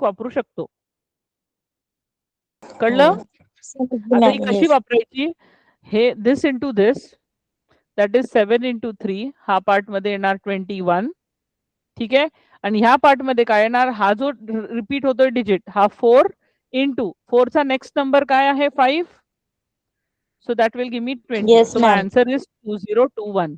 वापरू शकतो. कळलं? आता ही कशी वापरायची? हे this into this, that is 7 into 3, हा पार्ट मध्ये येणार 21. ठीक आहे. आणि ह्या पार्ट मध्ये काय येणार? हा जो रिपीट होतोय डिजिट, हा 4 इंटू 4 चा नेक्स्ट नंबर काय आहे? 5. So that will give me 20. So my answer is 2021.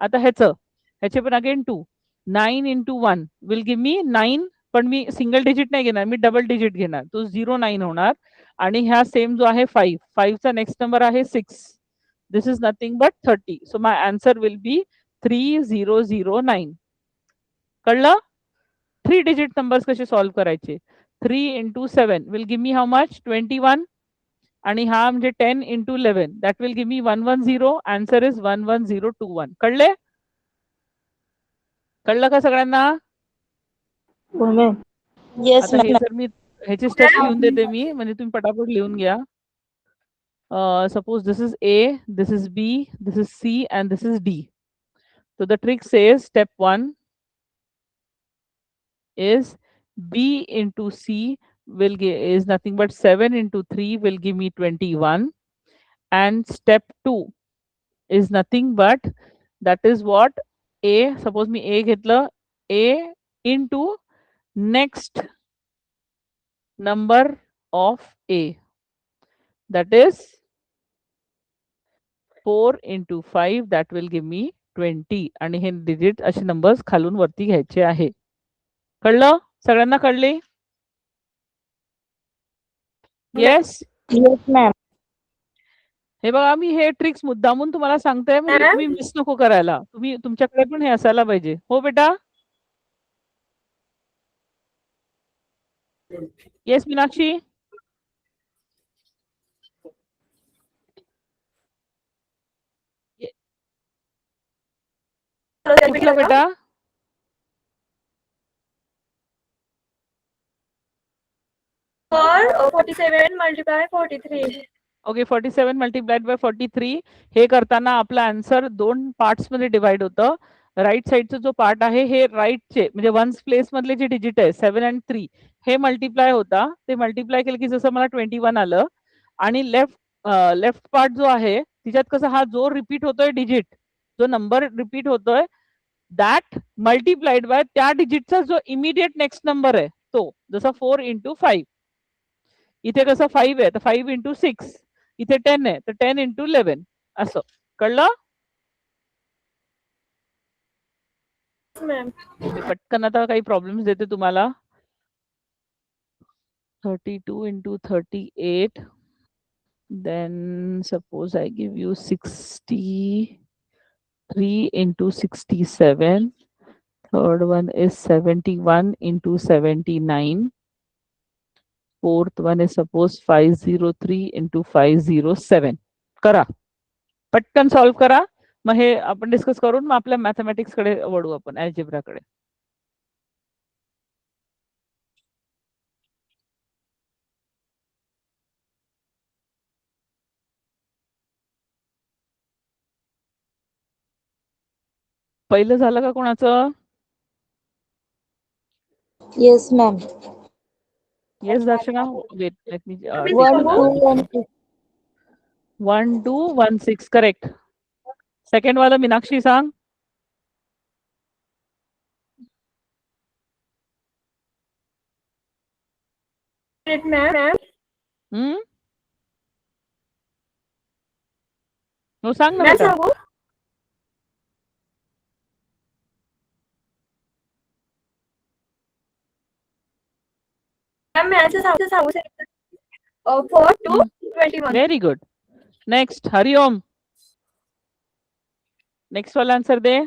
आता ह्याचे पण अगेन 2. 9 इंटू 1 विल गिव्ह मी 9, पण मी सिंगल डिजिट नाही घेणार, मी डबल डिजिट घेणार, तो 09 होणार. आणि ह्या सेम जो आहे 5, 5 चा नेक्स्ट नंबर आहे 6. This is nothing but 30. So my answer will be 3009. कळलं? 3 डिजिट नंबर्स कसे सॉल्व्ह करायचे? 3 into 7 will give me how much? 21. आणि हा म्हणजे 10 into 11, that will give me 110. Answer is 11021. कळले? कळलं का सगळ्यांना? आता हे जर मी ह्याची स्टेप्स लिहून देते मी, म्हणजे तुम्ही पटापट लिहून घ्या. Suppose this is A, this is B, this is C, and this is D. So the trick says step 1 is B into C will give is nothing but 7 into 3 will give me 21. And step 2 is nothing but, that is what? A, suppose me A घेतलं, A into next number of A, that is 4 into 5, that will give me 20. आणि हे digit असे numbers खालून वरती घ्यायचे आहे. कळलं? सगळ्यांना कळले? Yes ma'am. हे बघा, मी हे ट्रिक्स मुद्दामून तुम्हाला सांगते, म्हणजे तुम्ही मिस नको करायला. तुम्ही तुमच्याकडे पण हे असायला पाहिजे. हो बेटा? येस मीनाक्षी? कुठलं बेटा? For 47 multiply 43. Okay, 47 multiplied by 43. हे करताना आपला आन्सर 2 पार्ट्स मध्ये डिवाइड होतं. राईट साइडचा जो पार्ट आहे, हे राईटचे म्हणजे वन्स प्लेस मधले जे डिजिट आहे 7 आणि 3, हे मल्टिप्लाय होता. ते मल्टिप्लाय केलं की जसं मला 21 आलं. आणि लेफ्ट पार्ट जो आहे, तिच्यात कसं हा जो रिपीट होतोय डिजिट, जो नंबर रिपीट होतोय, दॅट मल्टिप्लाइड बाय त्या डिजिटचा जो इमिडिएट नेक्स्ट नंबर आहे तो, जसं 4 इंटू 5. इथे कसं 5 आहे तर 5 इंटू 6, इथे 10 आहे तर 10 इंटू 11. असं. कळलं? ओके, पटकन आता काही प्रॉब्लेम्स देते तुम्हाला. 32 into 38, then suppose I give you 63 into 67. Third one is 71 into 79. Fourth one is suppose 503 into 507. करा, पटकन सॉल्व्ह करा. मग हे आपण डिस्कस करून मग आपल्या मॅथमॅटिक्स कडे वळू, आपण अल्जेब्रा कडे. पहिलं झालं का कोणाचं? Yes ma'am. Yes Darshana, wait let me 1216. Correct. Second वाला मीनाक्षी सांग. हो सांग ना बेटा. Very good. Next Hariom. Next वाला आन्सर दे.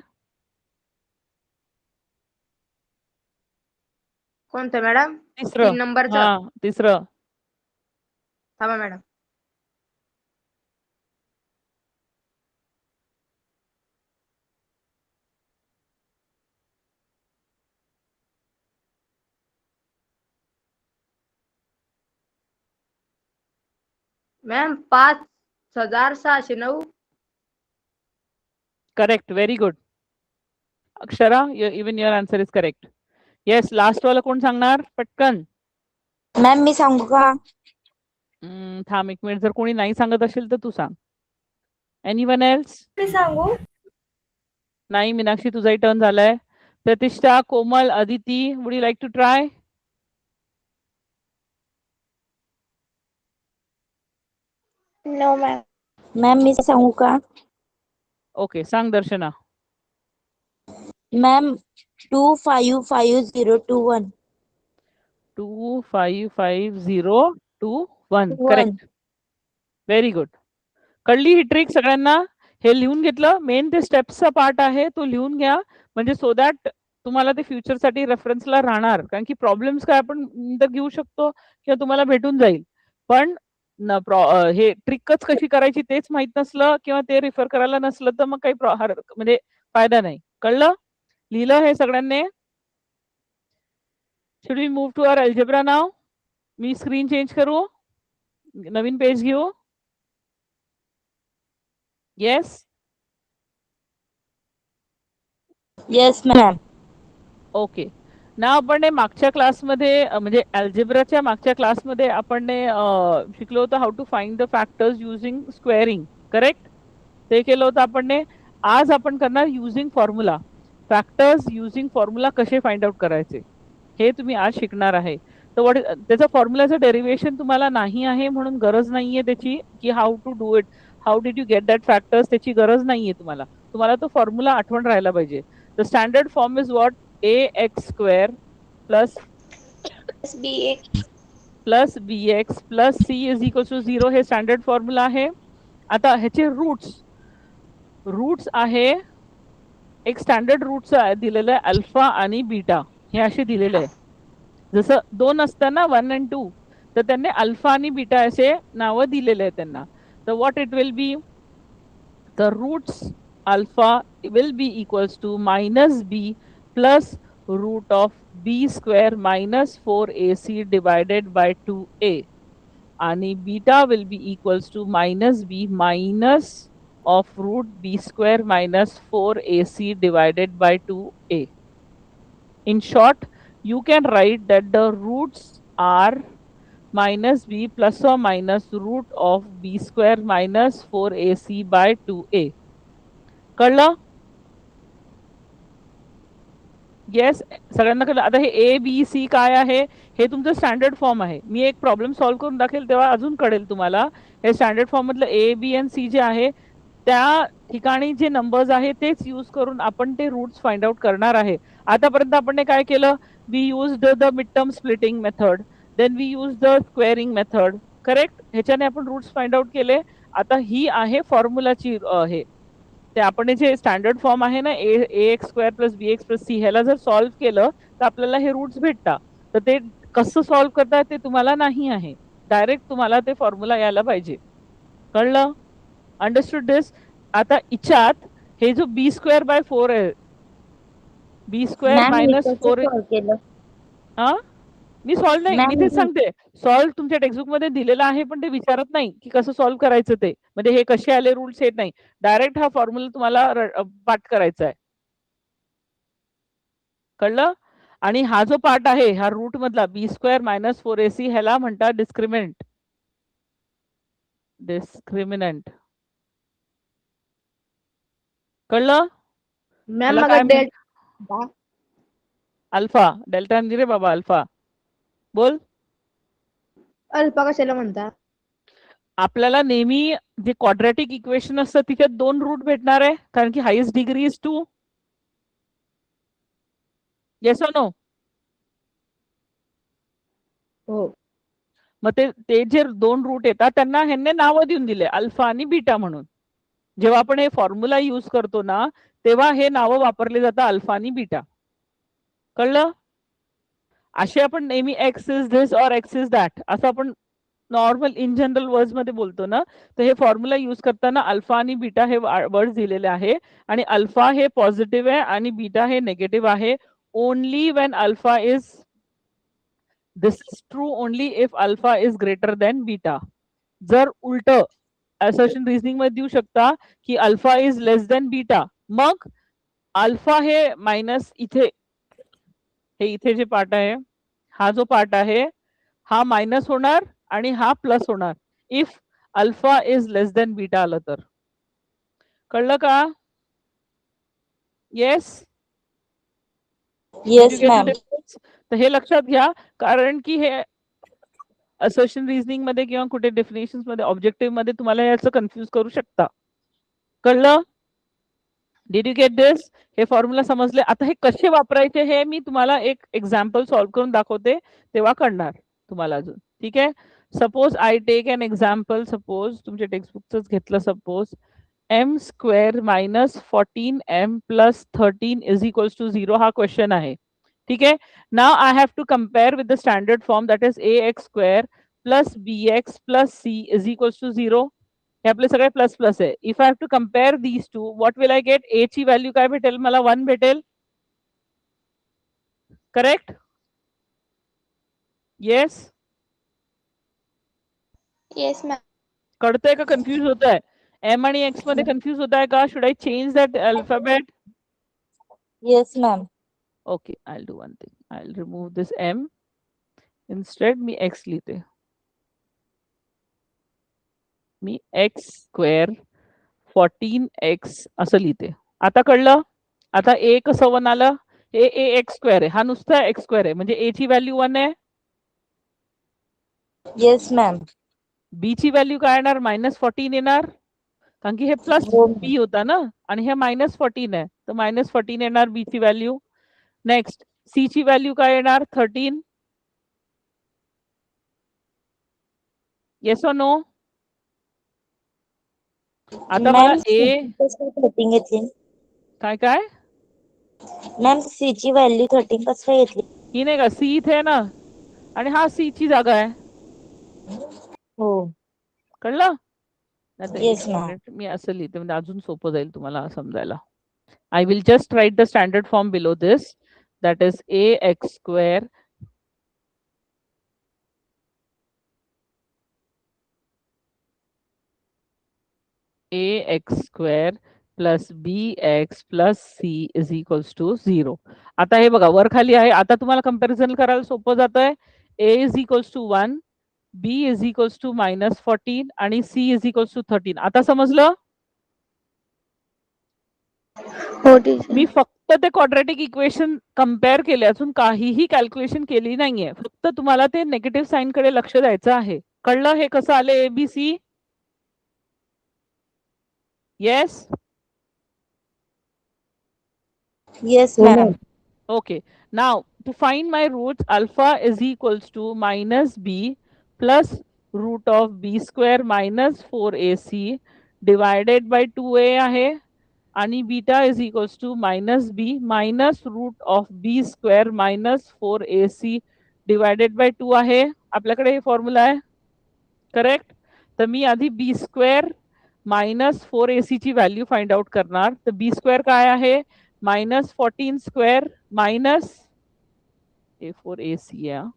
कोणतं मॅडम? तिसरं. 3 नंबरचं. हा, तिसरं. थांबा madam. Ma'am 5609. Correct, very good. Akshara, even your answer is correct. Yes, last वाला कोण सांगणार पटकन? मॅम मी सांगू का? थांब एक मिनिट, जर कोणी नाही सांगत असेल तर तू सांग. Anyone else? मी सांगू? नाही मीनाक्षी, तुझाही टर्न झालाय. Pratishtha, Komal, Aditi, would you like to try? No ma'am. Ma'am मी सांगू का? ओके सांग Darshana. Ma'am 255021. 255021. Correct. Very good. कळली ही ट्रिक सगळ्यांना? हे लिहून घेतलं? मेन ते स्टेप्सचा पार्ट आहे तो लिहून घ्या, म्हणजे सो दॅट तुम्हाला ते फ्युचरसाठी रेफरन्सला राहणार. कारण की प्रॉब्लेम्स काय आपण घेऊ शकतो किंवा तुम्हाला भेटून जाईल, पण हे ट्रिकच कशी करायची तेच माहित नसलं किंवा ते रिफर करायला नसलं तर मग काही म्हणजे फायदा नाही. कळलं? लिहिलं हे सगळ्यांनी? Should we move to our algebra now? मी स्क्रीन चेंज करू, नवीन पेज घेऊ? Yes yes ma'am. ओके. ना आपण मागच्या क्लासमध्ये म्हणजे अल्जेब्राच्या मागच्या क्लासमध्ये आपण शिकलो होतो how to find the factors using squaring. Correct? ते केलं होतं आपण. आज आपण करणार using formula. Factors using formula कसे फाइंड आउट करायचे हे तुम्ही आज शिकणार आहे. तर त्याचा फॉर्म्युलाचं डेरिव्हेशन तुम्हाला नाही आहे म्हणून गरज नाहीये त्याची, की how to do it, how did you get that factors, त्याची गरज नाहीये तुम्हाला. तुम्हाला तो फॉर्म्युला आठवण राहायला पाहिजे. The standard form is what? ax square plus bx plus c is equal to 0. हे स्टँडर्ड फॉर्म्युला आहे. आता ह्याचे रूट्स आहे, एक स्टँडर्ड रूट्स दिलेलं आहे अल्फा आणि बीटा, हे असे दिलेले आहे. जसं 2 असतं ना 1 and 2, तर त्यांनी अल्फा आणि बीटा असे नावं दिलेले आहेत त्यांना. तर what it will be? The roots alpha will be equals to -b plus root of b square minus 4ac divided by 2a, आणि beta will be equals to -b minus of root b square minus 4ac divided by 2a. In short, you can write that the roots are -b plus or minus root of b square minus 4ac by 2a. कळलं? Yes सगळ्यांना कळलं? आता हे ए B C काय आहे हे तुमचं standard form आहे. मी एक प्रॉब्लेम सॉल्व्ह करून दाखवेल तेव्हा अजून कळेल तुम्हाला. हे स्टँडर्ड फॉर्म मधलं ए बी आणि सी जे आहे त्या ठिकाणी जे नंबर्स आहे तेच यूज करून आपण ते रूट्स फाइंड आउट करणार आहे. आतापर्यंत आपण काय केलं? We use the mid term splitting method, then we use the squaring method. Correct? ह्याच्याने आपण रूट्स फाइंड आउट केले. आता ही आहे फॉर्म्युलाची हे ते आपण जे स्टँडर्ड फॉर्म आहे ना ax square plus bx plus c, ह्याला जर सॉल्व्ह केलं तर आपल्याला हे रूट्स भेटतात. तर ते कसं सॉल्व्ह करतात ते तुम्हाला नाही आहे, डायरेक्ट तुम्हाला ते फॉर्म्युला यायला पाहिजे. कळलं? अंडरस्टूड दिस? आता इच्छात हे जो बी स्क्वेअर बाय 4 आहे, बी स्क्वेअर मायनस 4, मी सॉल्व्ह नाही, मी तेच सांगते. सॉल्व्ह तुमच्या टेक्स्टबुक मध्ये दिलेला आहे, पण ते विचारत नाही की कसं सॉल्व्ह करायचं ते, म्हणजे हे कसे आले रूल्स येत नाही. डायरेक्ट हा फॉर्म्युला तुम्हाला पाठ करायचा आहे. कळलं? आणि हा जो पार्ट आहे हा रूट मधला बी स्क्वेअर मायनस 4ac ह्याला म्हणतात डिस्क्रिमिनंट. कळलं? मॅम ह्याला मग काय डेल्टा अल्फा, डेल्टा नाही रे बाबा, अल्फा बोल. अल्फा कशाला म्हणतात? आपल्याला नेहमी जे क्वाड्रॅटिक इक्वेशन असतं तिच्यात 2 रूट भेटणार आहे, कारण की highest degree is 2. Yes or no? हो. मग ते जे 2 रूट येतात त्यांना ह्यांनी नावं देऊन दिले अल्फा आणि बीटा म्हणून. जेव्हा आपण हे फॉर्म्युला यूज करतो ना तेव्हा हे नावं वापरले जातात अल्फा आणि बीटा. कळलं? असे आपण नेहमी एक्स इज दिस और एक्स इज दॅट असं आपण नॉर्मल इन जनरल वर्ड्स मध्ये बोलतो ना, तर हे फॉर्म्युला यूज करताना अल्फा आणि बीटा हे वर्ड्स दिलेले आहे, आणि अल्फा हे पॉझिटिव्ह आहे आणि बीटा हे निगेटिव्ह आहे. Only when alpha is, this is true only if alpha is greater than beta. जर उलट असर्शन रिझनिंग मध्ये देऊ शकता की alpha is less than beta, मग अल्फा हे मायनस इथे, हे इथे जे पार्ट आहे हा जो पार्ट आहे हा मायनस होणार आणि हा प्लस होणार if alpha is less than beta आलं तर. कळलं का? Yes yes ma'am. तर हे लक्षात घ्या, कारण की हे असर्शन रिझनिंग मध्ये किंवा कुठे डेफिनेशन्स मध्ये ऑब्जेक्टिव्ह मध्ये तुम्हाला याचं कन्फ्युज करू शकता. कळलं? Did you get this? हे फॉर्म्युला समजले? आता हे कसे वापरायचे हे मी तुम्हाला एक एक्झाम्पल सॉल्व्ह करून दाखवते, तेव्हा कळणार तुम्हाला अजून. ठीक आहे? Suppose I take an example. Suppose तुमच्या टेक्स्टबुकच घेतलं. Suppose m square minus 14m plus 13 is equals to 0 हा क्वेश्चन आहे. ठीक आहे? Now I have to compare with the standard form that is ax square plus bx plus c is equals to 0. हे आपले सगळे प्लस प्लस आहे. If I have to compare these two, what will I get? a ची value काय भेटेल मला? 1 भेटेल. Correct? Yes? Yes ma'am. कळतंय का कन्फ्युज होत आहे? m आणि x मध्ये कन्फ्युज होत आहे का? Should I change that alphabet? Yes ma'am. Okay, I'll do one thing. I'll remove this m. Instead, me x लिहिते. मी x स्क्वेअर 14x असं लिहिते. आता कळलं? आता a कसं 1 आलं? a x स्क्वेअर आहे. हा नुसता x स्क्वेअर आहे, म्हणजे a ची व्हॅल्यू 1 आहे. Yes ma'am. b ची व्हॅल्यू काय येणार? -14 येणार, कारण की हे प्लस b होता ना, आणि हे -14 आहे, तर -14 येणार b ची व्हॅल्यू. नेक्स्ट c ची व्हॅल्यू काय येणार? 13. येस और नो? आता मला a 13 घेतली. काय काय मॅम सी ची व्हॅल्यू 13 कसं काय घेतली? ही नाही का c इथे आहे ना, आणि हा c ची जागा आहे. हो. कळलं? आता येस एक मॅम. मिनिट, मी असं लिहिते म्हणजे अजून सोपं जाईल तुम्हाला समजायला. I will just write the standard form below this, that is ax square ax square plus bx plus c is equals to 0. आता हे बघा वर खाली आहे. आता तुम्हाला कंपॅरिझन करायला सोपं जात आहे. a is equals to 1, b is equals to -14 आणि c इज इक्वल्स टू 13. आता समजलं? हो टीचर. मी फक्त ते क्वाड्रॅटिक इक्वेशन कम्पेअर केले, अजून काहीही कॅल्क्युलेशन केली नाहीये. फक्त तुम्हाला ते नेगेटिव्ह साइन कडे लक्ष द्यायचं आहे. कळलं हे कसं आले ABC? Yes? Yes ma'am. Okay, now to find my roots, alpha is equals to -b plus root of b square minus 4ac divided by 2a आहे, आणि beta is equals to -b minus root of b square minus 4ac divided by 2 आहे. आपल्याकडे हे formula आहे. Correct? तर मी आधी b square minus 4ac ची value find out करणार. तर b स्क्वेअर काय आहे? -14 स्क्वेअर मायनस a4ac आहे,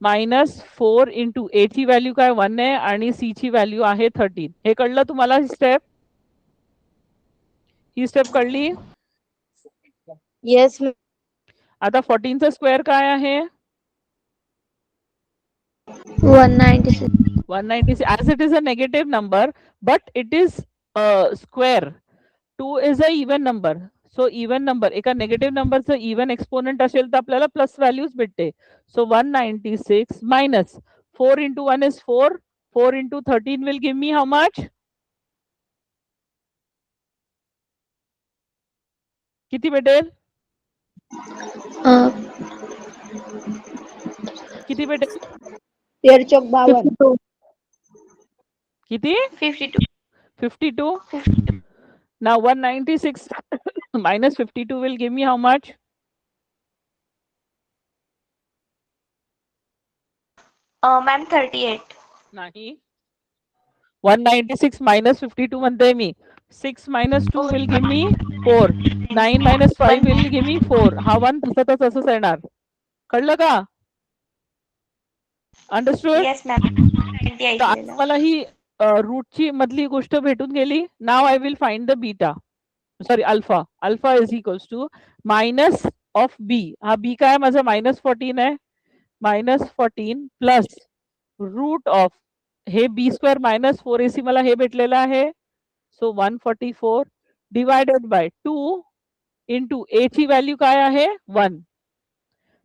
-4 इंटू a ची व्हॅल्यू काय 1 आहे आणि c ची व्हॅल्यू आहे 13. हे कळलं तुम्हाला? ही स्टेप कळली? येस. आता 14 चा स्क्वेअर काय आहे? 196. 196. as it is a negative number but it is a square. 2 is a even number. So even number, एका नेगेटिव्ह नंबरचं इवन एक्सपोनेंट असेल तर आपल्याला प्लस व्हॅल्यूज भेटते. So 196 minus 4 into 1 is 4, 4 into 13 will give me how much? किती भेटेल? किती भेटेल? 52. किती? 52. 52. Now 196 minus 52 will give me how much? Ma'am 38. नाही. 196 minus 52 म्हणते मी. 6 minus 2 will give me 4. 9 minus 5 will give me 4. हा 1 तसंच येणार. कळलं का? अंडरस्टूड? Yes ma'am. मला ही रूटची मधली गोष्ट भेटून गेली. Now I will find the beta, sorry alpha. Alpha is equals to minus of B. हा बी काय माझा -14 आहे, -14 प्लस रूट ऑफ हे बी स्क्वेअर मायनस 4ac मला हे भेटलेलं आहे. So 144 divided by 2 into A ची व्हॅल्यू काय आहे 1.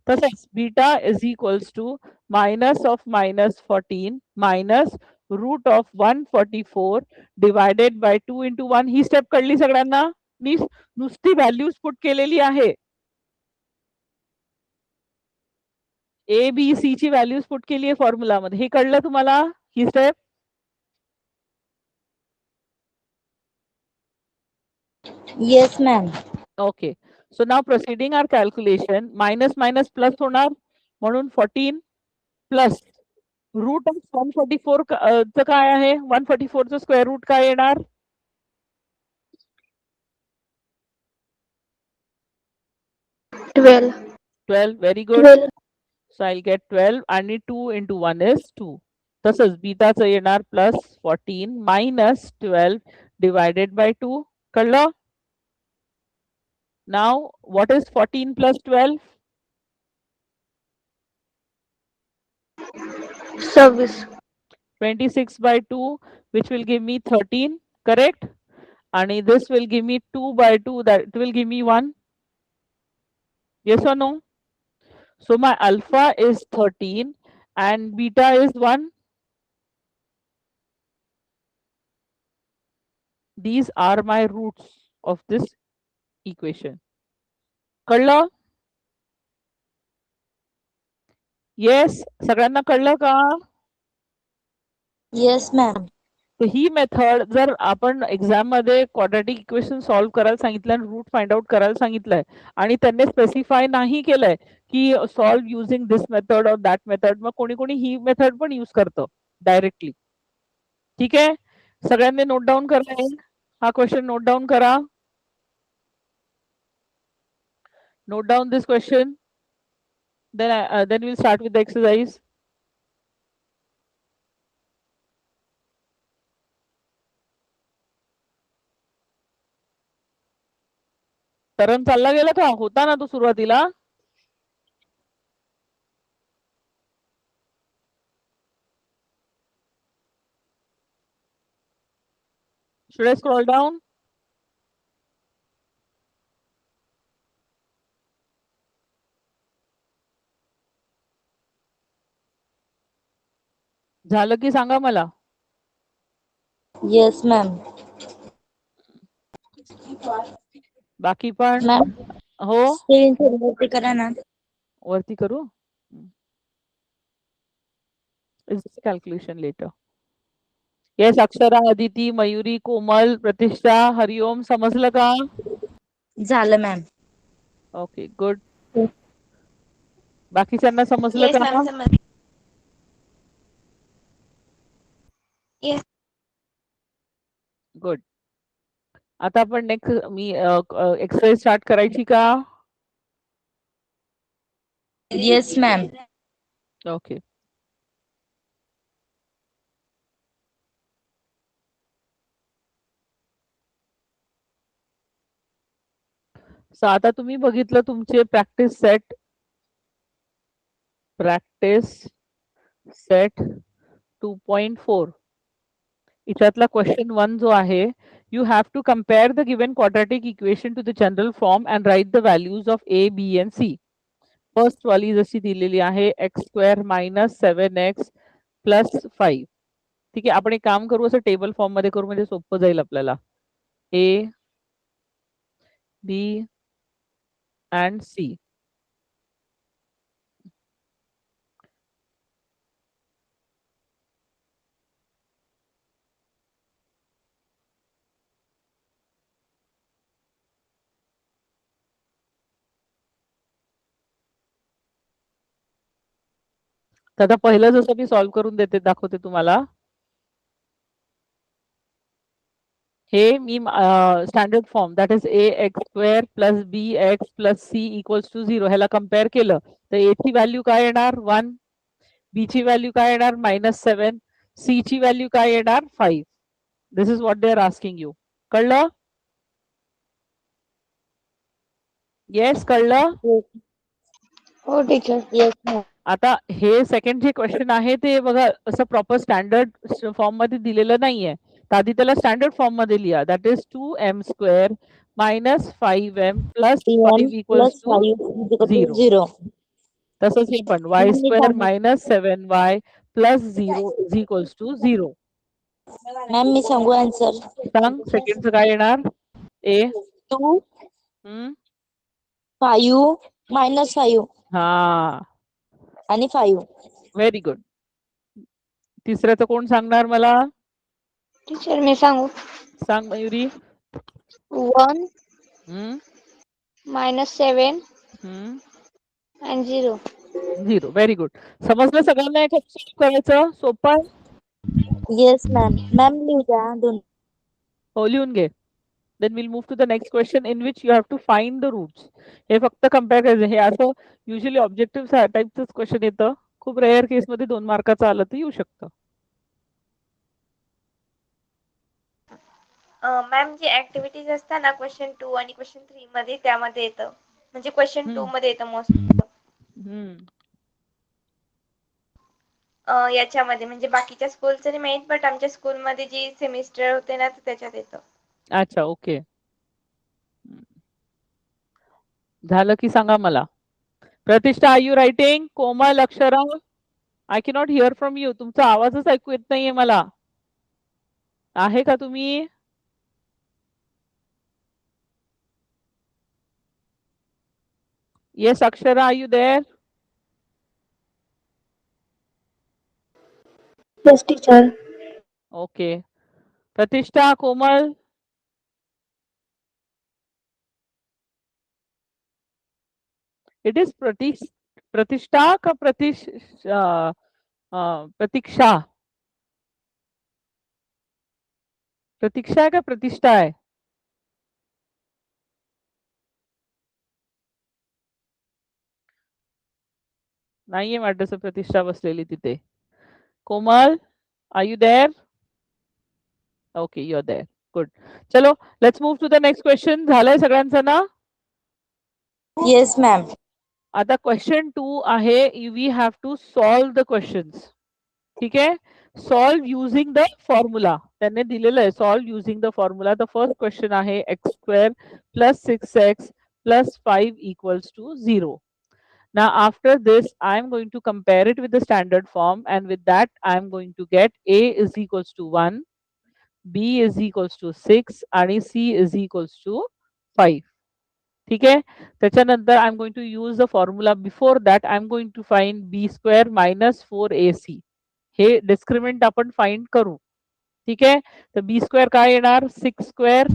तसेच beta is equals to minus of -14 minus root of 144 divided by 2 into 1. ही स्टेप कळली सगळ्यांना? मी नुसती व्हॅल्यूज पुट केलेली आहे. ए बी सी ची व्हॅल्यूज पुट केली आहे फॉर्म्युला मध्ये. हे कळलं तुम्हाला ही step? Yes, ma'am. Okay. So now proceeding our calculation. Minus minus plus होणार म्हणून 14 प्लस रूट ऑफ 144 चं काय आहे? 144 चं स्क्वेअर रूट काय येणार? 12. 12. Very good. 12. So I gate 12 आणि 2 इंटू 1 इज 2. तसंच बीटाचं येणार प्लस 14 मायनस 12 डिवायडेड बाय 2. कळलं? Now what is 14 plus 12? 26. 26 by 2, which will give me 13, correct? And this will give me 2 by 2, that will give me 1. Yes or no? So my alpha is 13 and beta is 1. These are my roots of this equation. कळलं? Yes, सगळ्यांना कळलं का? Yes, ma'am. तर ही method जर आपण exam मध्ये quadratic equation solve करायला सांगितलं आणि रूट फाइंड आउट करायला सांगितलंय आणि त्यांनी स्पेसिफाय नाही केलंय की सॉल्व्ह युजिंग दिस मेथड और दॅट मेथड, मग कोणी कोणी ही मेथड पण यूज करतं डायरेक्टली. ठीक आहे, सगळ्यांनी नोट डाऊन करा. हा क्वेश्चन नोट डाऊन करा. Note down this question. then we'll start with the exercise. तरण चालला गेला का? होता ना तो सुरुवातीला? Should I scroll down? झालं की सांगा मला. Yes, ma'am. बाकी पण Ma'am. हो Screen थोडी वरती करा ना. वरती करू. Calculation later. Yes, Akshara, Aditi, Mayuri, Komal, Pratishtha, Hariom, समजलं का? झालं मॅम. Okay, good. बाकीच्यांना समजलं Yes, का? ma'am. समजलं. Yes. गुड. आता आपण नेक्स्ट मी एक्सरसाइज स्टार्ट करायची का? Yes, ma'am. ओके. सो आता तुम्ही बघितलं तुमचे प्रॅक्टिस सेट 2.4. याच्यातला क्वेश्चन 1 जो आहे, you have to compare the given quadratic equation to the general form and write the values of a, b and c. First वाली जशी दिलेली आहे x² - 7x + 5. ठीक आहे, आपण एक काम करू, असं टेबल फॉर्म मध्ये करू म्हणजे सोपं जाईल आपल्याला. a, b and c. तर आता पहिलं जसं मी सॉल्व्ह करून देते दाखवते तुम्हाला. हे मी standard form that is ax² + bx + c = 0 ह्याला कम्पेअर केलं तर a ची व्हॅल्यू काय येणार 1, b ची व्हॅल्यू काय येणार -7, c ची व्हॅल्यू काय येणार 5. This is what they are asking you. कळलं? येस, कळलं? हो टीचर. Yes, ma'am. आता हे सेकंड जे क्वेश्चन आहे ते बघा असं प्रॉपर स्टँडर्ड फॉर्म मध्ये दिलेलं नाहीये. तर आधी त्याला स्टँडर्ड फॉर्म मध्ये लिहा. That is 2m square minus 5m plus 5 equals to 0. 0. तसंच हे पण y square minus 7y plus 0 is equals to 0. Ma'am मी सांगू आन्सर. सांग सेकंडचं काय येणार? ए 2 5 मायनस 5 हा आणि 5. Very good. तिसऱ्याचं कोण सांगणार मला? टीचर मी सांगू. सांग मयुरी. 1 -7 आणि 0. 0. Very good. समजलं सगळ्यांना? हे करायचं सोपं आहे. Yes ma'am. मॅम लिहू द्या दोन. हो लिहून घे. Then we'll move to the next question in which you have to find the roots. हे फक्त कम्पेअर करायचं. हे असं युजली ऑब्जेक्टिव्ह टाइपचंच क्वेश्चन येतं. खूप रेअर केस मध्ये 2 मार्काचं आलं तर येऊ शकतं. मॅम जी ऍक्टिव्हिटीज असतात ना क्वेश्चन 2 आणि क्वेश्चन 3 मध्ये त्यामध्ये येतं. म्हणजे क्वेश्चन 2 मध्ये येतं मोस्ट. याच्यामध्ये म्हणजे बाकीच्या स्कूलचं नाही माहित बट आमच्या स्कूलमध्ये जी सेमिस्टर होते ना त्याच्यात येतं. अच्छा ओके. झालं की सांगा मला. Pratishtha are you writing? Komal, Akshara, I cannot hear from you. तुमचा आवाजच ऐकू येत नाहीये मला. आहे का तुम्ही? Yes Akshara, are you there? Yes teacher. Okay. Pratishtha, Komal, it is प्रतिष्ठा का प्रतीक्षा? प्रतीक्षा आहे का प्रतिष्ठा आहे? नाहीये वाटत प्रतिष्ठा बसलेली तिथे. Komal, are you there? Okay you are there. Good. चलो let's move to the next question. झालंय सगळ्यांचं ना? Yes ma'am. आता क्वेश्चन 2 आहे. We have to solve the questions. ठीक आहे. Solve using the formula. त्यांनी दिलेलं आहे solve using the formula. The first question आहे x square plus 6x plus 5 equals to 0. Now after this I am going to compare it with the standard form, and with that I am going to get a is equals to 1, b is equals to 6 आणि c is equals to 5. ठीक आहे. त्याच्यानंतर I am going to use the formula. Before that I am going to find B square minus 4ac. हे discriminant आपण find करू. ठीक आहे. तर बी स्क्वेअर काय येणार? 6 square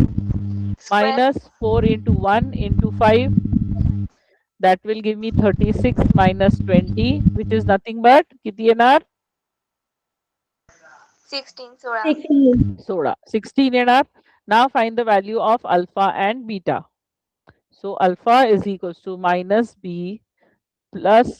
minus 4 into 1 into 5. That will give me 36 minus 20, which is nothing but किती येणार? 16 येणार. Now find the value of alpha and beta. So alpha is equals to minus b plus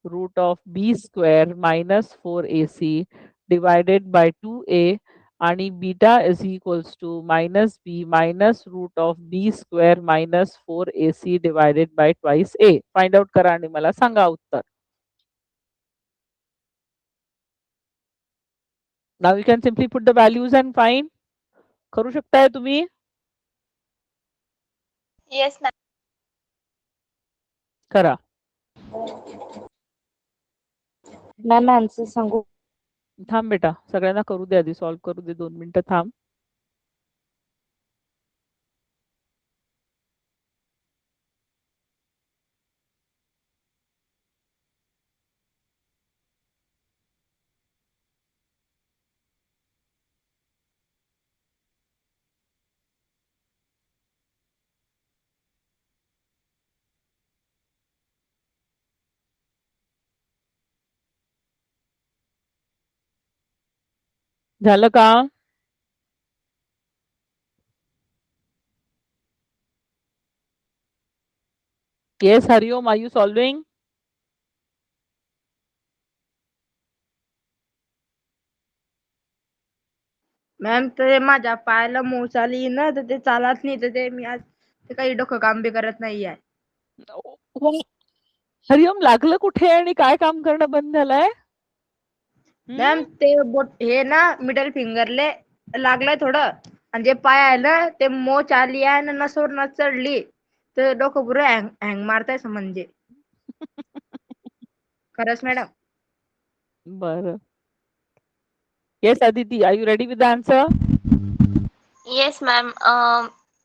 root of b square minus 4ac divided by 2a, आणि beta is equals to minus b minus root of b square minus 4ac divided by twice a. Find out करा आणि मला सांगा उत्तर. Now you can simply put the values and find. करू शकताय तुम्ही? Yes ma'am. करा. मॅम आन्सर सांगू. थांब बेटा, सगळ्यांना करू दे, आधी सॉल्व करू दे. 2 मिनिटं थांब. झालं का? Yes, Hariom, are you solving? Ma'am ते माझ्या पायाला मोच आली ना तर ते चालत नाही तर ते मी आज ते काही डोकं काम बी करत नाहीये. हरिओम लागलं कुठे आणि काय काम करणं बंद झालंय? मॅम ते बोट हे ना मिडल फिंगरले लागलंय थोडं आणि जे पाय आहे ना ते मोच आली आहे ना नसवर न चढली तर डोकं पुरं हँग मारताय म्हणजे खरंच मॅडम. बरं. Yes Aditi, are you ready with the answer? Yes ma'am.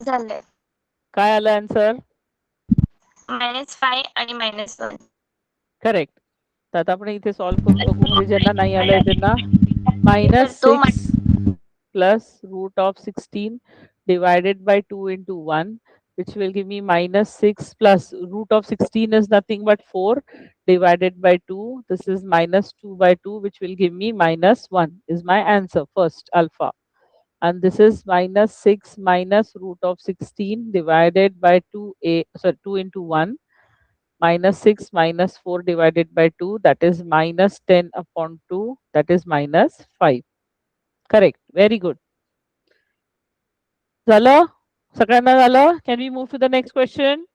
झालंय. काय आलं आन्सर? -5 आणि -1. करेक्ट. तर आता आपण इथे सॉल्व्ह करून बघू, म्हणजे ज्यांना नाही आलंय त्यांना. -6 plus root of 16 divided by 2 into 1, which will give me -6 plus root of 16 is nothing but 4 divided by 2. This is -2 by 2, which will give me -1 is my answer, first alpha. And this is -6 minus root of 16 divided by 2 into 1. -6 minus 4 divided by 2, that is -10 upon 2, that is -5. Correct. Very good. झालं? सगळ्यांना झालं? Can we move to the next question?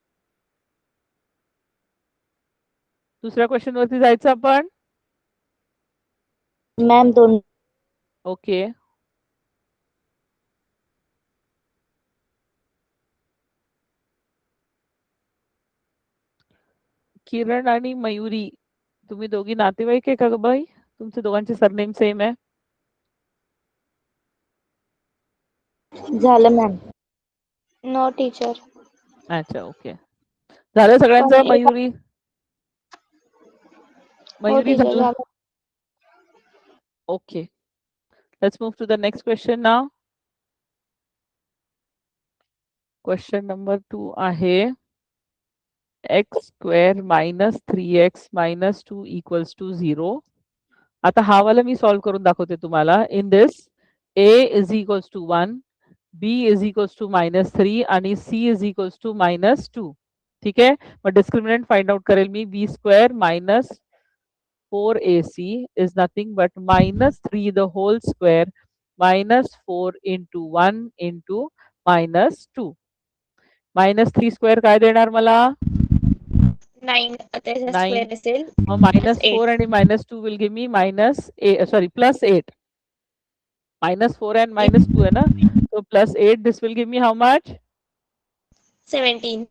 दुसऱ्या question वरती जायचं आपण. Ma'am 2. Okay. किरण आणि मयुरी, तुम्ही दोघी नातेवाईक आहे का ग बाई? तुमचे दोघांचे सरनेम सेम आहे. झालं मॅम. No teacher. अच्छा, ओके. झालं सगळ्यांचं? मयुरी टीचर झालं? Okay. Let's move to the next question now. Question number 2 आहे x square minus 3x minus 2 equals to 0. आता हा वाला मी सॉल्व करून दाखवते तुम्हाला. In this a is equals to 1, b is equals to -3 आणि c is equals to -2. ठीक आहे. मग डिस्क्रिमिनंट फाइंड आउट करेल मी. b square minus 4ac is nothing but -3 the whole square minus 4 into 1 into -2. -3 square काय देणार मला? 9 त्याचा 9. Square असेल मग -4 आणि -2 will give me +8. -4 and -2 है ना, so +8, this will give me how much? 17.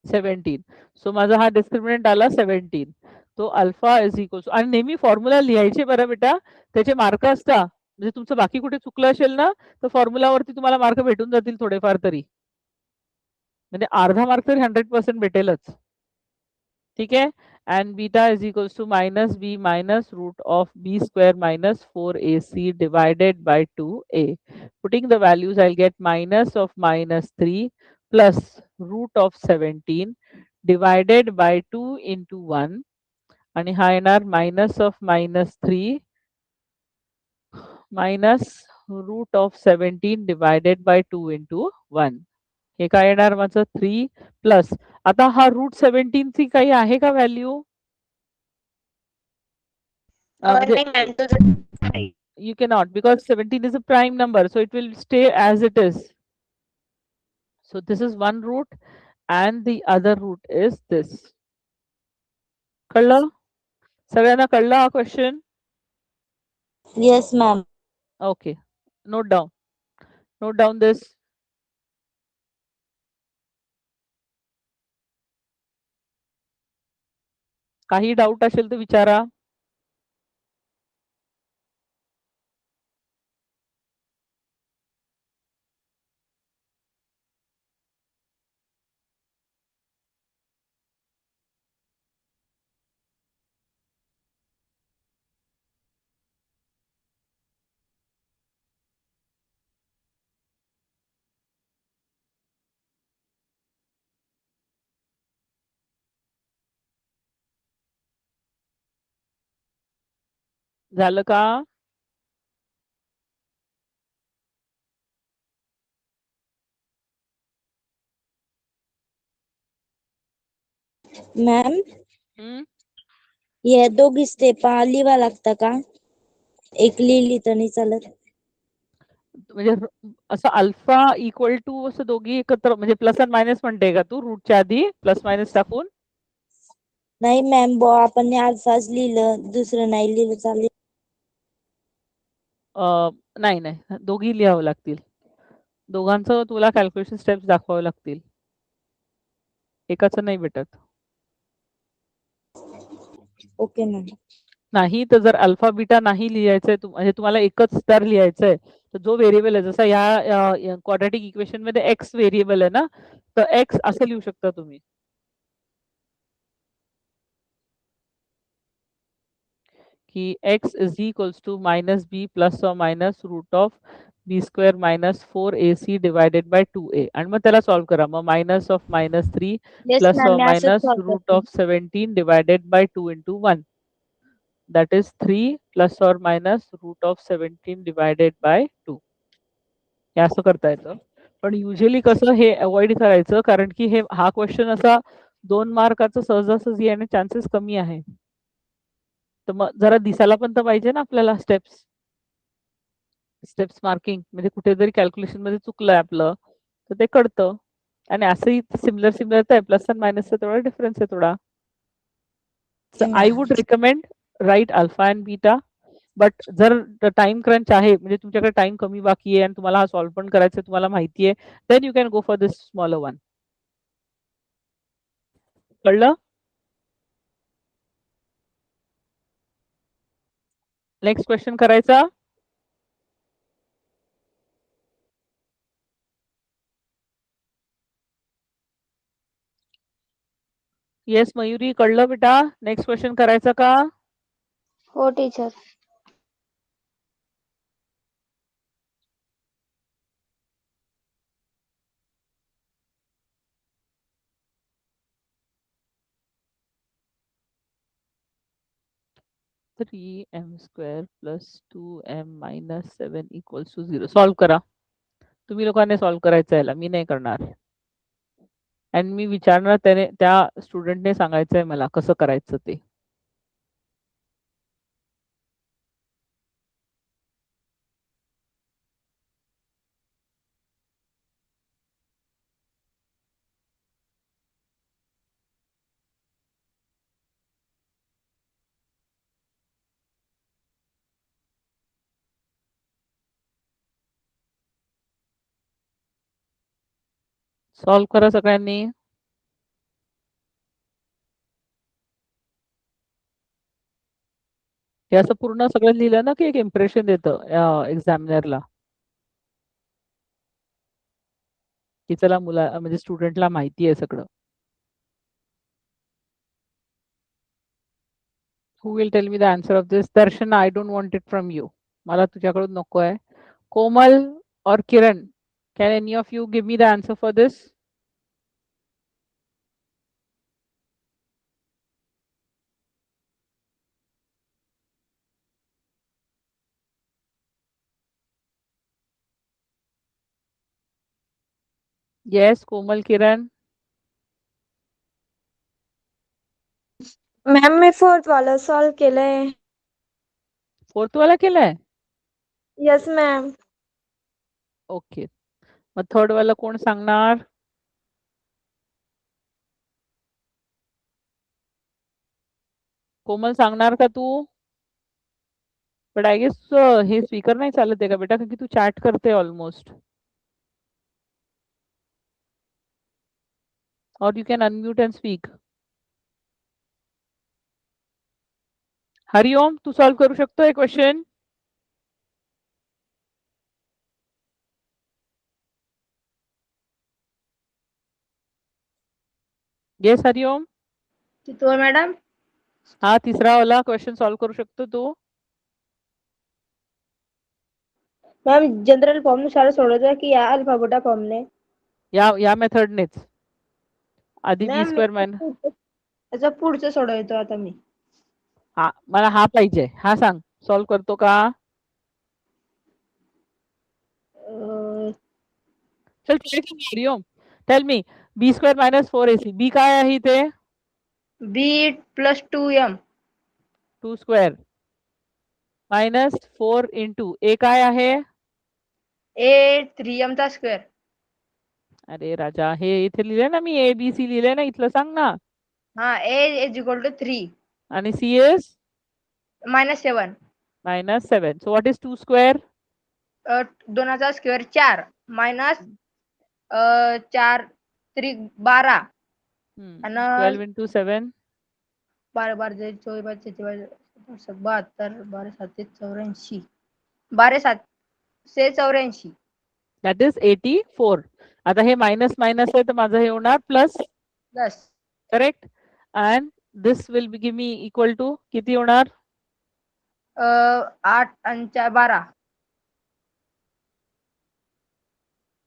17. So माझा हा डिस्क्रिमिनंट आला 17. तो अल्फा इज इक्वल टू, आणि नेहमी फॉर्म्युला लिहायचे बरं बेटा, त्याचे मार्क असता. म्हणजे तुमचं बाकी कुठे चुकलं असेल ना तर फॉर्म्युलावरती तुम्हाला मार्क भेटून जातील थोडेफार तरी, म्हणजे अर्धा मार्क तरी 100% भेटेलच. ठीक आहे. and beta is equals to -b minus root of b square minus 4ac divided by 2a. Putting the values, I'll get minus of -3 plus root of 17 divided by 2 into 1 आणि हा येणार minus of -3 minus root of 17 divided by 2 into 1. हे काय येणार माझं 3 plus, आता हा √17 ची काही आहे का व्हॅल्यू? नाही मॅम, तुझं You cannot, because 17 is a prime number, so it will stay as it is. So this is one root and the other root is this. कळलं? सगळ्यांना कळलं हा question? Yes ma'am. Okay, note down this. काही doubt असेल तर विचारा. झालं का? मॅम हम्म. या दोघी स्टेप लिहावा लागतं का? एक लिहिली तर नाही चालत? म्हणजे असं अल्फा इक्वल टू असं दोघी एकत्र, म्हणजे प्लस आणि मायनस म्हणते का तू रूटच्या आधी प्लस मायनस टाकून? नाही मॅम आपण अल्फाच लिहिलं, दुसरं नाही लिहिलं चालेल? नाही नाही, दोघी लिहावं लागतील. दोघांचं तुला कॅल्क्युलेशन स्टेप्स दाखवावे लागतील. एकाचं नाही भेटत. Okay ma'am. नाही तर जर अल्फा बीटा नाही लिहायचंय म्हणजे तुम्हाला एकच स्तर लिहायचंय, तर जो व्हेरिएबल आहे, जसा या क्वाड्रॅटिक इक्वेशन मध्ये एक्स व्हेरिएबल आहे ना, तर एक्स असं लिहू शकता तुम्ही की x is equals to minus B plus और minus root of B square minus 4ac divided by 2a, आणि मग त्याला सॉल्व्ह करा. मग minus of minus 3 yes plus ma'am, और मी असंच मायनस सॉल्व रूट करते. Of 17 divided by 2 into 1, that is 3 plus or minus root of 17 divided by 2. हे असं करता येतं. पण युजली कसं हे अवॉइड करायचं, कारण की हा क्वेश्चन असा 2 मार्काचा सहजासहजी येण्याचे चान्सेस कमी आहे. तर मग जरा दिसायला पण तर पाहिजे ना आपल्याला स्टेप्स मार्किंग, म्हणजे कुठेतरी कॅल्क्युलेशन मध्ये चुकलंय आपलं तर ते कळतं. आणि असंही सिमिलर आहे, प्लस अँड मायनसचा तेवढा डिफरन्स आहे थोडा. I would recommend write alpha and beta, but जर टाइम क्रंच आहे, म्हणजे तुमच्याकडे टाइम कमी बाकी आहे आणि तुम्हाला हा सॉल्व्ह पण करायचं तुम्हाला माहिती आहे, then you can go for this smaller one. कळलं? नेक्स्ट क्वेश्चन करायचा. येस मयुरी, कळलं बेटा? नेक्स्ट क्वेश्चन करायचा का? हो teacher. Three M square plus 2m minus 7 equals to 0. Solve करा. तुम्ही लोकांनी सॉल्व्ह करायचं याला, मी नाही करणार. आणि मी विचारणार त्या स्टुडंटने सांगायचंय मला कसं करायचं ते. सॉल्व्ह करा सगळ्यांनी. हे असं पूर्ण सगळं लिहिलं ना की एक इम्प्रेशन देतं एक्झामिनरला, की चला म्हणजे स्टुडंटला माहिती आहे सगळं. Who will tell me the answer of this? Darshana, I don't want it from you. मला तुझ्याकडून नको आहे. कोमल or Kiran, can any of you give me the answer for this? Yes, Komal, Kiran. Ma'am मी fourth वाला solve केलंय. Fourth वाला केलाय? Yes ma'am. Okay, मग थर्ड वाला कोण सांगणार? कोमल सांगणार का तू? बट आय गेस हे स्पीकर नाही चालत आहे का बेटा, कारण की तू चॅट करते almost. Or you can unmute and speak. Hariom, तू सॉल्व्ह करू शकतोय क्वेश्चन? येस हरिओम. तो मॅडम हा तिसरा वाला क्वेश्चन सॉल्व्ह करू शकतो तू? मॅम जनरल फॉर्म नुसार सोडवतोय की या अल्फा बीटा फॉर्मने? या मेथडनेच. आधी बी मॅम स्क्वेअर मायनस. त्याचा पुढचं सोडवतो आता मी. हा मला हा पाहिजे. हा सांग, सॉल्व्ह करतो का? चल Hariom, tell me. B square minus 4ac. B काय आहे इथे? B plus 2m 2 square minus 4 into A काय आहे? ए 3m चा स्क्वेअर. अरे राजा, हे इथे लिहिले ना मी, ए बी सी लिहिले ना, इथलं सांग ना. हाँ a is equal to 3 आणि c is -7 -7. So what is 2 square? 2चा स्क्वेअर 4 मायनस 4 त्रिक 12 आणि 12 into 7. 12 12 24 25 72 12 7 84 12 7 84 That is 84. आता हे मायनस मायनस आहे तर माझं हे होणार plus. Plus correct. And this will give me equal to किती होणार? 8 आणि 12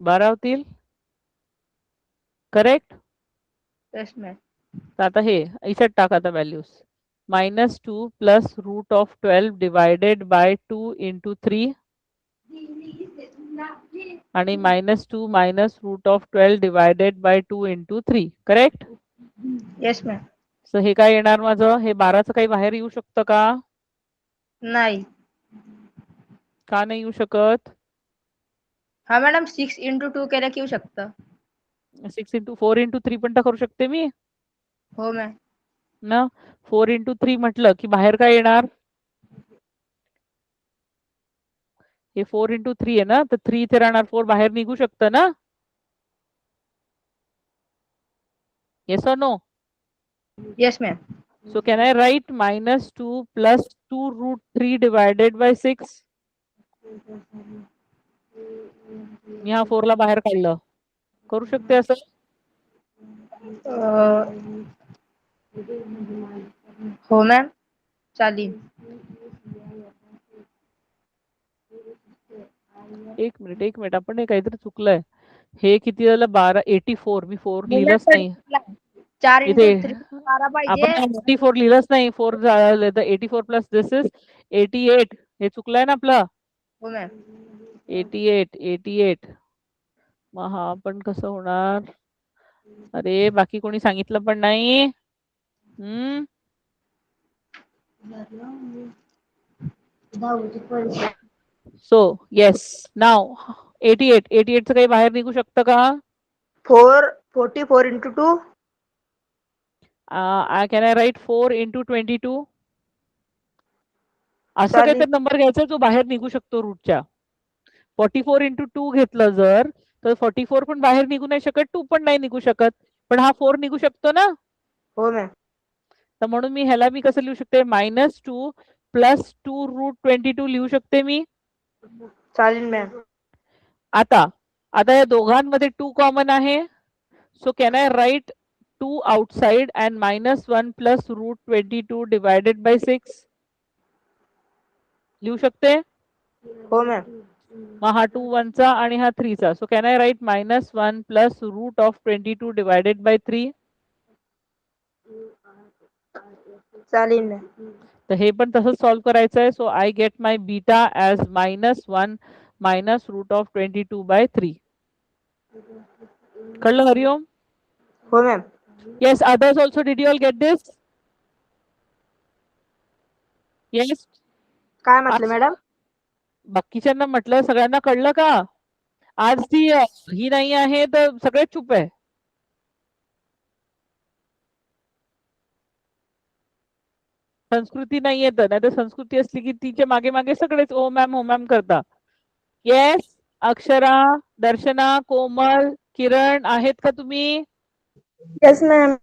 12 होतील. करेक्ट. Yes ma'am. तर आता हे याच्यात टाक आता values. -2 plus root of 12 divided by 2 into 3 आणि -2 minus root of 12 divided by 2 into 3. Correct. Yes ma'am. So हे काय येणार माझं? हे 12चं काही बाहेर येऊ शकतं का? नाही. का नाही येऊ शकत? हा मॅडम 6 इंटू 2 केलं की येऊ शकतं. 6 इंटू 4 इंटू 3 पण तर करू शकते मी हो मॅम. ना. 4 इंटू 3 म्हटलं की बाहेर काय येणार? हे 4 इंटू 3 आहे ना, तर 3 इथे राहणार, 4 बाहेर निघू शकतं ना. Yes or no? Yes ma'am. So can I write -2 plus 2 root 3 divided by 6? मी हा 4 ला बाहेर काढलं. करू शकते असं? हो मॅम. चालेल. एक मिनिट आपण हे काहीतरी चुकलंय. हे किती झालं? 12 84. मी 4 लिहिलंच नाही 4 इंटू इथे. 3 12 पाहिजे. आपण 84 लिहिलंच नाही. 4 झालं तर 84 प्लस दिस इज 88. हे चुकलंय ना आपलं? हो मॅम. 88. मग हा पण कसं होणार? अरे बाकी कोणी सांगितलं पण नाही. सो येस नाव 88चं काही बाहेर निघू शकतं का? 44 into 2 can I write 4 into 22? असं चालेल. काहीतरी नंबर घ्यायचा जो बाहेर निघू शकतो रूटच्या. 44 इंटू 2 घेतलं जर तर 44 पण बाहेर निघू नाही शकत, 2 पण नाही निघू शकत, पण हा 4 निघू शकतो ना. हो मॅम. तर म्हणून मी ह्याला मी कसं लिहू शकते? -2 प्लस 2 रूट 22 लिहू शकते मी. चालेल मॅम. आता या दोघांमध्ये 2 कॉमन आहे. So can I write 2 outside and -1 plus root 22 divided by 6 लिहू शकते. हो मॅम. मग हा 2 1 चा आणि हा 3 चा. So can I write -1 plus root of 22 divided by 3? चालेल मॅम. तर हे पण तसंच सॉल्व्ह करायचं आहे. So I get my beta as -1 minus root of 22 by 3. कळलं हरिओम? हो ma'am. Yes. Others also did you all get this? Yes. काय म्हटलं मॅडम? बाकीच्यांना म्हटलं सगळ्यांना कळलं का? आज ती ही नाही आहे तर सगळे चुप आहे. संस्कृती नाही येत, नाही तर संस्कृती असली की तिच्या मागे मागे सगळेच ओ मॅम करता. येस. अक्षरा, दर्शना, कोमल, किरण आहेत का तुम्ही? Yes ma'am.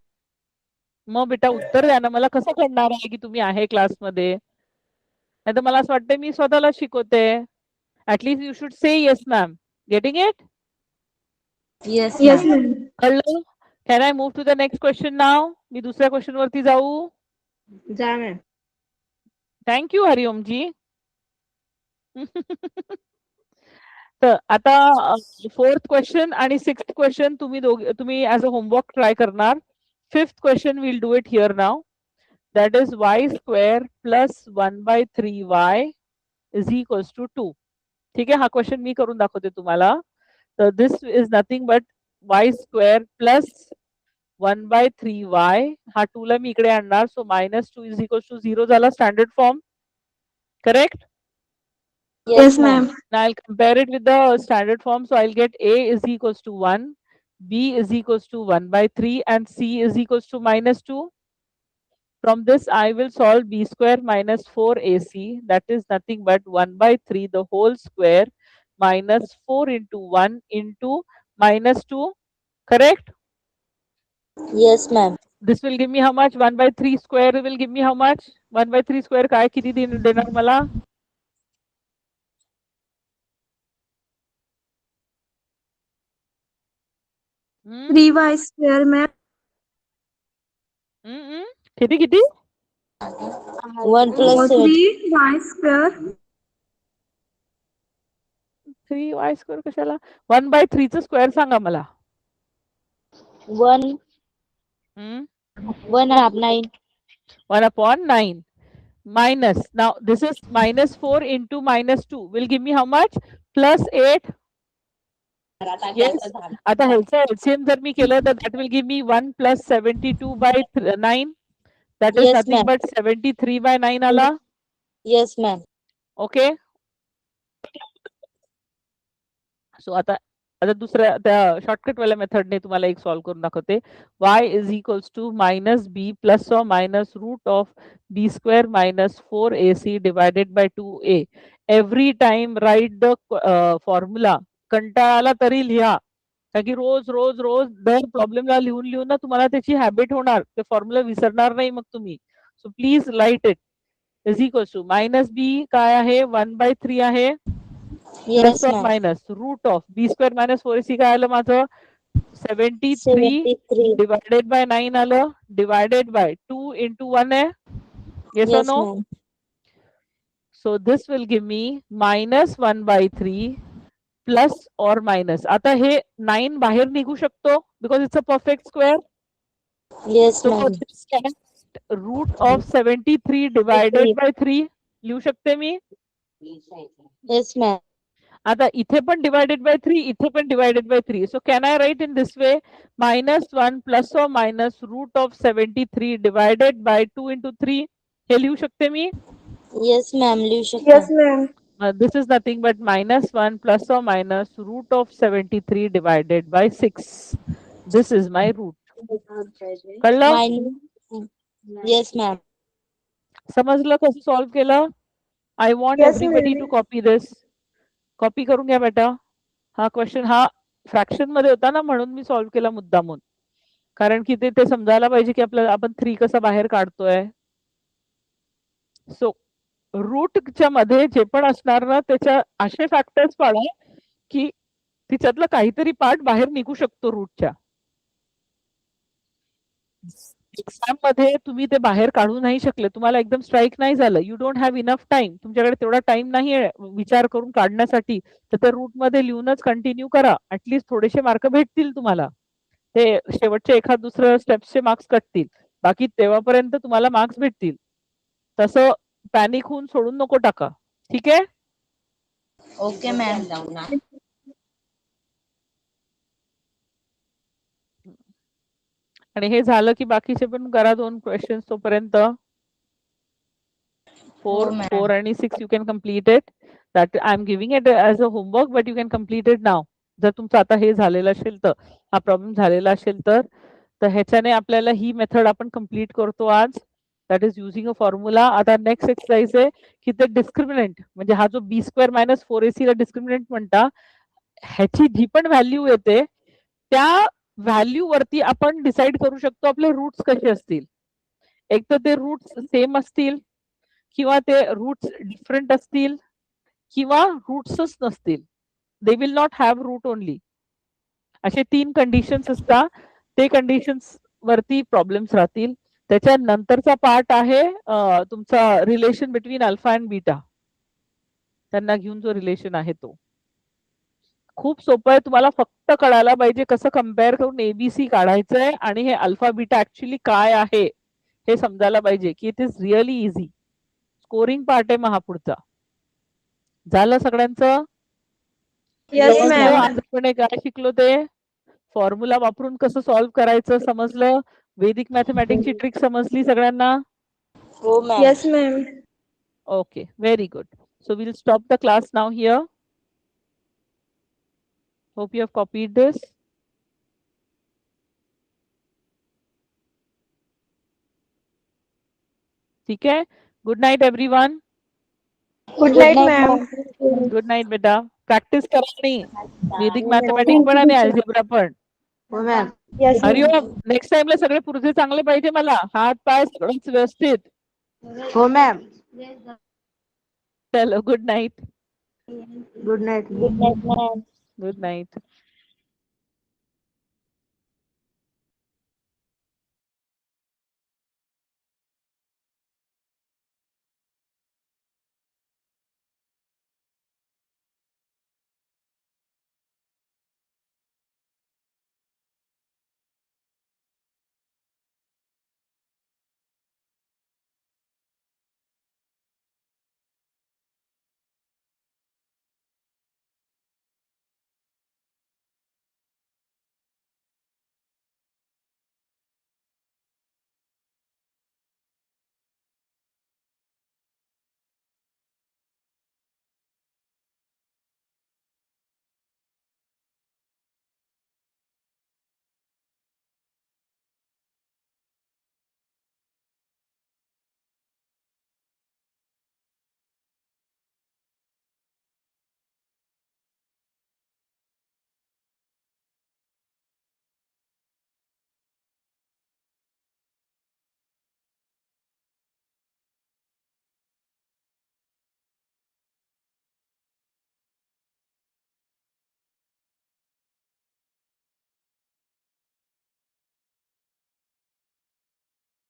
मग बेटा उत्तर द्या ना. मला कसं कळणार आहे की तुम्ही आहे क्लासमध्ये? नाही तर मला असं वाटतं मी स्वतःला शिकवते. At least you should say yes ma'am. Getting it? Yes ma'am. कळलं? Can I move to the next question now? मी दुसऱ्या क्वेश्चन वरती जाऊ? जा मॅम. थँक्यू हरिओम जी. तर आता 4th क्वेश्चन आणि 6th क्वेश्चन तुम्ही ऍज अ होमवर्क ट्राय करणार. 5th question will do it here now. That is y² plus 1/3y is equals to 2. ठीक आहे. हा क्वेश्चन मी करून दाखवते तुम्हाला. तर this is nothing but y² plus 1/3y. हा 2 ला मी इकडे आणणार. सो -2 इज इक्वल्स टू 0 झाला standard form. Correct? Yes, ma'am. Now I'll compare it with the standard form. So I'll get A is equals to 1, B is equals to 1/3, and C is equals to -2. From this, I will solve b square minus 4ac. That is nothing but 1 by 3 the whole square minus 4 into 1 into minus 2. Correct? Yes, ma'am. This will give me how much? 1 by 3 square will give me how much? 1 by 3 square काय किती देणार मला? हम्म 3y square ma'am. किती किती? 1 plus 7. 3y square. 3y square कशाला? 1 by 3 चं square सांगा मला. 1 हम्म 1/2 9. 1/9 minus, now this is minus 4 into minus 2 will give me how much? Plus 8. Yes. आता ह्याचं LCM जर मी केलं तर that will give me 1 plus 72 by 9. That is Yes, nothing ma'am. but 73 by 9 आला. Yes, ma'am. Okay. सो आता दुसऱ्या त्या shortcut वाल्या मेथडने तुम्हाला एक सॉल्व्ह करून दाखवते. y is equals to minus b plus or minus root of b square minus 4ac divided by 2a. Every time write the formula. कंटाळाला तरी लिहा. कारण की रोज रोज रोज दर प्रॉब्लेमला लिहून लिहून ना तुम्हाला त्याची हॅबिट होणार. ते फॉर्म्युला विसरणार नाही मग तुम्ही. So please write it. Is equals to minus b काय आहे? 1/3 आहे. Yes, plus or ma'am. Minus root of B square minus 4ac काय आलं माझं? 73 73. डिवायडेड बाय 9 आलं. डिवायडेड बाय 2 into 1 आहे. Yes or Yes, no? ma'am. So this will give me minus 1/3 plus और minus. आता हे 9 बाहेर निघू शकतो because it's a perfect square. Yes, so ma'am. Root of 73 divided by 3 लिहू शकते मी. Yes, ma'am. आता इथे पण डिवायडेड बाय 3, इथे पण divided by 3. So can I write in this way? -1 plus और minus root of 73 divided by 2 into 3. हे लिहू शकते मी. Yes, ma'am. लिहू शकता. Yes ma'am. This is nothing but -1 plus और minus root of 73 divided by 6. This is my root. कळलं? Yes, ma'am. समजलं कसं सॉल्व्ह केलं? I want Yes, everybody ma'am. To copy this. Copy करून घ्या बेटा. हा क्वेश्चन हा फ्रॅक्शन मध्ये होता ना म्हणून मी सॉल्व्ह केला मुद्दामून. कारण की ते समजायला पाहिजे की आपल्याला आपण 3 कसा बाहेर काढतोय. सो रूटच्या मध्ये जे पण असणार ना त्याच्या असे फॅक्टर्स पाडा की तिच्यातलं काहीतरी पार्ट बाहेर निघू शकतो रूटच्या. एक्झाम मध्ये तुम्ही ते बाहेर काढू नाही शकले, तुम्हाला एकदम स्ट्राईक नाही झालं, you don't have enough time, तुमच्याकडे तेवढा टाइम नाही आहे विचार करून काढण्यासाठी, तर ते रूट मध्ये लिहूनच कंटिन्यू करा. ऍटलीस्ट थोडेसे मार्क भेटतील तुम्हाला. ते शेवटचे एखाद दुसरं स्टेप्सचे मार्क्स कटतील, बाकी तेव्हापर्यंत तुम्हाला मार्क्स भेटतील. तसं पॅनिक होऊन सोडून नको टाका. ठीक आहे? Okay ma'am. आणि हे झालं की बाकीचे पण करा 2 क्वेश्चन तोपर्यंत. 4 आणि 6 you can complete it. That I am giving it as a homework but you can complete it नाव. जर तुमचं आता हे झालेलं असेल तर, हा प्रॉब्लेम झालेला असेल तर ह्याच्याने आपल्याला ही मेथड आपण कम्प्लीट करतो आज. That is using a formula. आता नेक्स्ट एक्सरसाइज आहे की ते डिस्क्रिमिनंट म्हणजे हा जो बी स्क्वेअर मायनस 4ac ला डिस्क्रिमिनंट म्हणता, ह्याची जी पण व्हॅल्यू येते त्या व्हॅल्यू वरती आपण डिसाइड करू शकतो आपले रूट्स कसे असतील. एक तर ते रूट्स सेम असतील, किंवा ते रूट्स डिफरंट असतील, किंवा रूट्सच नसतील. They will not have root only. असे 3 कंडिशन्स असतात. ते कंडिशन्स वरती प्रॉब्लेम्स राहतील. त्याच्यानंतरचा पार्ट आहे तुमचा relation between alpha and beta. त्यांना घेऊन जो रिलेशन आहे तो खूप सोपं आहे. तुम्हाला फक्त कळायला पाहिजे कसं कम्पेअर करून एबीसी काढायचंय आणि हे अल्फा बीटा ऍक्च्युली काय आहे हे समजायला पाहिजे की it is really easy. Scoring part आहे महा पुढचा. झालं सगळ्यांचं? Yes समजलं? ma'am. आज आपण काय शिकलो ते फॉर्म्युला वापरून कसं सॉल्व्ह करायचं समजलं. वैदिक मॅथमॅटिक्सची ट्रिक समजली सगळ्यांना? हो ma'am. Yes ma'am. Okay, very good. So we'll stop the class now here. Hope you have copied this. ठीक है. Good night everyone. Good night ma'am. Good night बेटा. प्रॅक्टिस करा आणि वैदिक मॅथमॅटिक्स पण आणि अल्जेब्रा पण. हो मॅम. हरिओम. नेक्स्ट टाइमला सगळे पुढचे चांगले पाहिजे मला. हात पाय सगळंच व्यवस्थित. हो मॅम. चलो good night. Good night. Good night ma'am. Good night.